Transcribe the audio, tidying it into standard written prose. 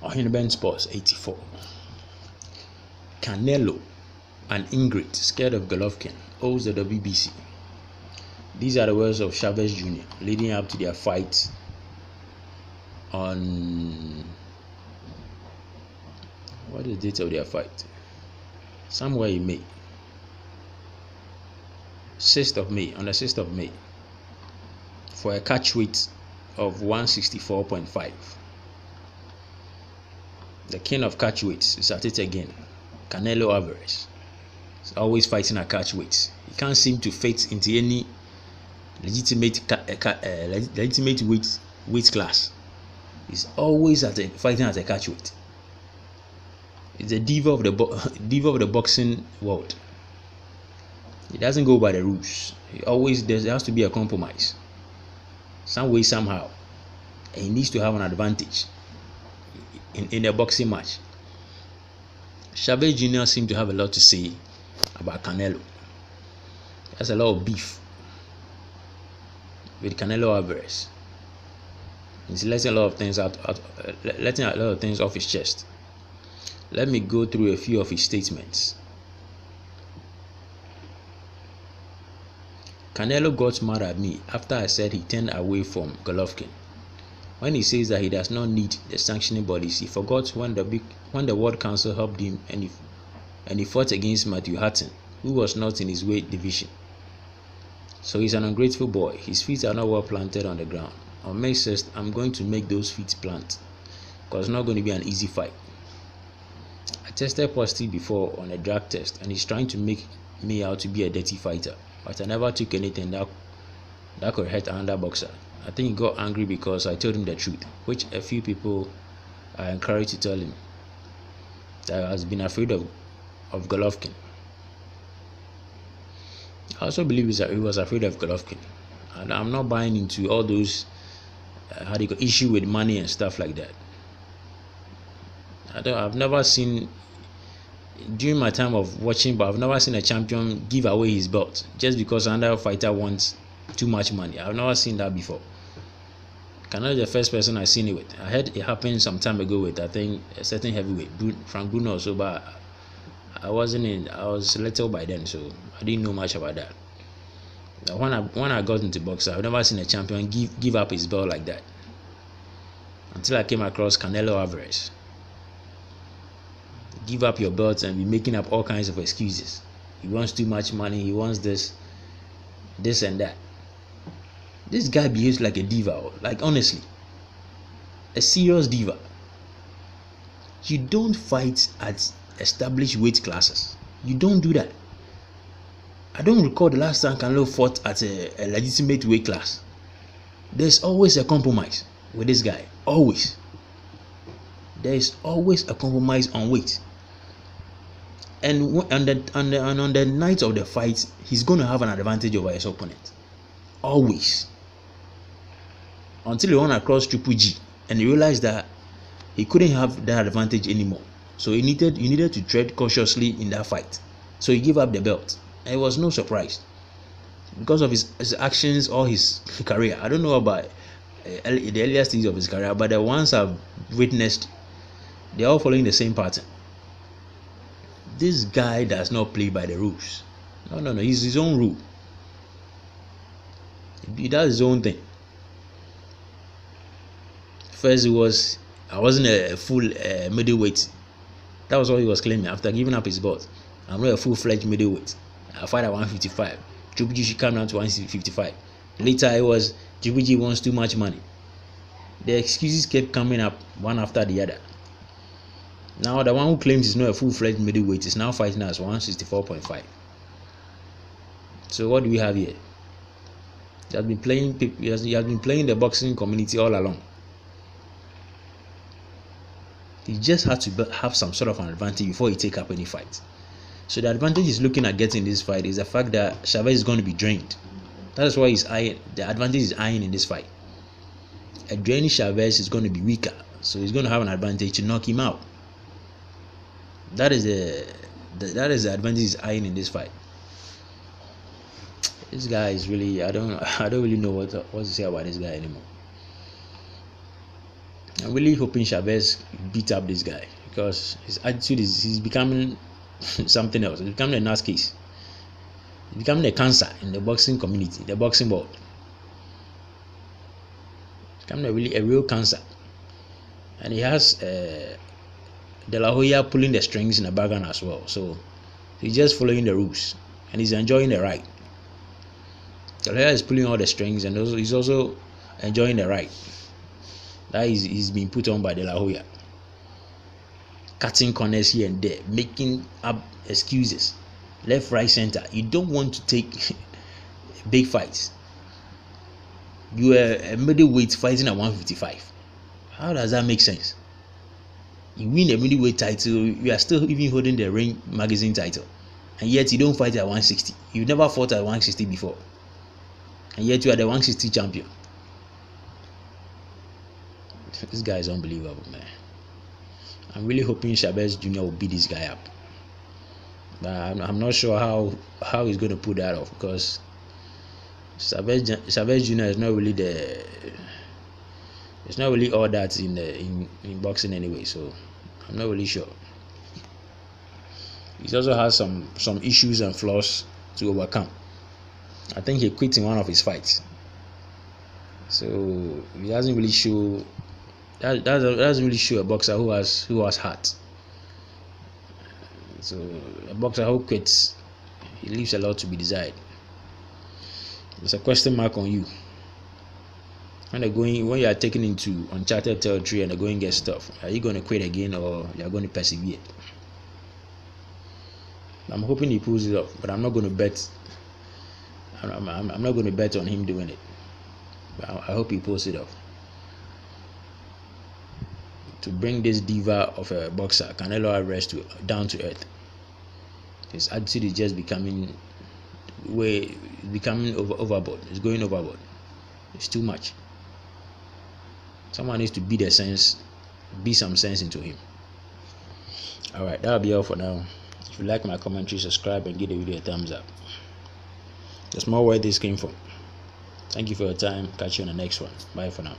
Ohinben Sports 84. Canelo and Ingrate, scared of Golovkin, owes the WBC. These are the words of Chavez Jr. leading up to their fight on... what is the date of their fight? Somewhere in May. 6th of May, on the 6th of May, for a catch weight of 164.5. The king of catch weights is at it again. Canelo Alvarez is always fighting at catch weights. He can't seem to fit into any legitimate weight class. He's always fighting at a catch weight. He's a diva of the boxing world. He doesn't go by the rules. There has to be a compromise, some way, somehow, and he needs to have an advantage in a boxing match. Chavez Jr. seems to have a lot to say about Canelo. He has a lot of beef with Canelo Alvarez. He's letting a lot of things off his chest. Let me go through a few of his statements. Canelo got mad at me after I said he turned away from Golovkin. When he says that he does not need the sanctioning bodies, he forgot when the World Council helped him and he fought against Matthew Hatton, who was not in his weight division. So he's an ungrateful boy. His feet are not well planted on the ground. On May 6th, I'm going to make those feet plant, because it's not going to be an easy fight. I tested positive before on a drug test, and he's trying to make me out to be a dirty fighter, but I never took anything that could hurt another boxer. I think he got angry because I told him the truth, which a few people are encouraged to tell him, that has been afraid of Golovkin. I also believe he was afraid of Golovkin, and I'm not buying into all those issue with money and stuff like that. I've never seen, during my time of watching, but I've never seen a champion give away his belt just because another fighter wants too much money. I've never seen that before. Canelo is the first person I've seen it with. I heard it happened some time ago with, I think, a certain heavyweight, Frank Bruno also, but I was little by then, so I didn't know much about that. When I got into boxing, I've never seen a champion give up his belt like that, until I came across Canelo Alvarez. Give up your belt and be making up all kinds of excuses. He wants too much money, he wants this and that. This guy behaves like a diva, like honestly, a serious diva. You don't fight at established weight classes. You don't do that. I don't recall the last time Canelo fought at a legitimate weight class. There's always a compromise with this guy. Always. There is always a compromise on weight. And on the night of the fight, he's going to have an advantage over his opponent. Always. Until he ran across Triple G and he realized that he couldn't have that advantage anymore. So he needed to tread cautiously in that fight. So he gave up the belt. And it was no surprise, because of his actions or his career. I don't know about the earlier stages of his career, but the ones I've witnessed, they're all following the same pattern. This guy does not play by the rules. No. He's his own rule. He does his own thing. First, I wasn't a full middleweight. That was what he was claiming after giving up his belt. I'm not a full-fledged middleweight. I fight at 155. Triple G should come down to 155. Later, it was Triple G wants too much money. The excuses kept coming up one after the other. Now, the one who claims he's not a full-fledged middleweight is now fighting at 164.5. So, what do we have here? He has been playing the boxing community all along. He just had to have some sort of an advantage before he take up any fight. So the advantage he's looking at getting in this fight is the fact that Chavez is going to be drained. That is why the advantage is eyeing in this fight. A drained Chavez is going to be weaker, so he's going to have an advantage to knock him out. That is the advantage he's eyeing in this fight. This guy is really, I don't really know what to say about this guy anymore. I'm really hoping Chavez beat up this guy because his attitude he's becoming something else. He's becoming a nasty case. He's becoming a cancer in the boxing community, the boxing world. He's becoming a real cancer. And he has De La Hoya pulling the strings in the background as well. So he's just following the rules and he's enjoying the ride. De La Hoya is pulling all the strings and he's also enjoying the ride that he's been put on by De La Hoya. Cutting corners here and there, making up excuses, left, right, center. You don't want to take big fights. You are a middleweight fighting at 155. How does that make sense? You win a middleweight title, you are still even holding the Ring magazine title, and yet you don't fight at 160. You've never fought at 160 before, and yet you are the 160 champion. This guy is unbelievable, man. I'm really hoping Chavez Jr. will beat this guy up, but I'm not sure how he's going to pull that off because Chavez Jr. is not really it's not really all that in boxing anyway, so I'm not really sure. He also has some issues and flaws to overcome. I think he quit in one of his fights, so he doesn't really show. That doesn't really show a boxer who has heart. So a boxer who quits, he leaves a lot to be desired. There's a question mark on you. When you are taken into uncharted territory and the going gets tough, are you going to quit again or you are going to persevere? I'm hoping he pulls it off, but I'm not going to bet. I'm not going to bet on him doing it. But I hope he pulls it off. To bring this diva of a boxer, Canelo Alvarez, down to earth. His attitude is just becoming overboard. It's going overboard. It's too much. Someone needs to be some sense into him. Alright, that'll be all for now. If you like my commentary, subscribe and give the video a thumbs up. There's more where this came from. Thank you for your time. Catch you on the next one. Bye for now.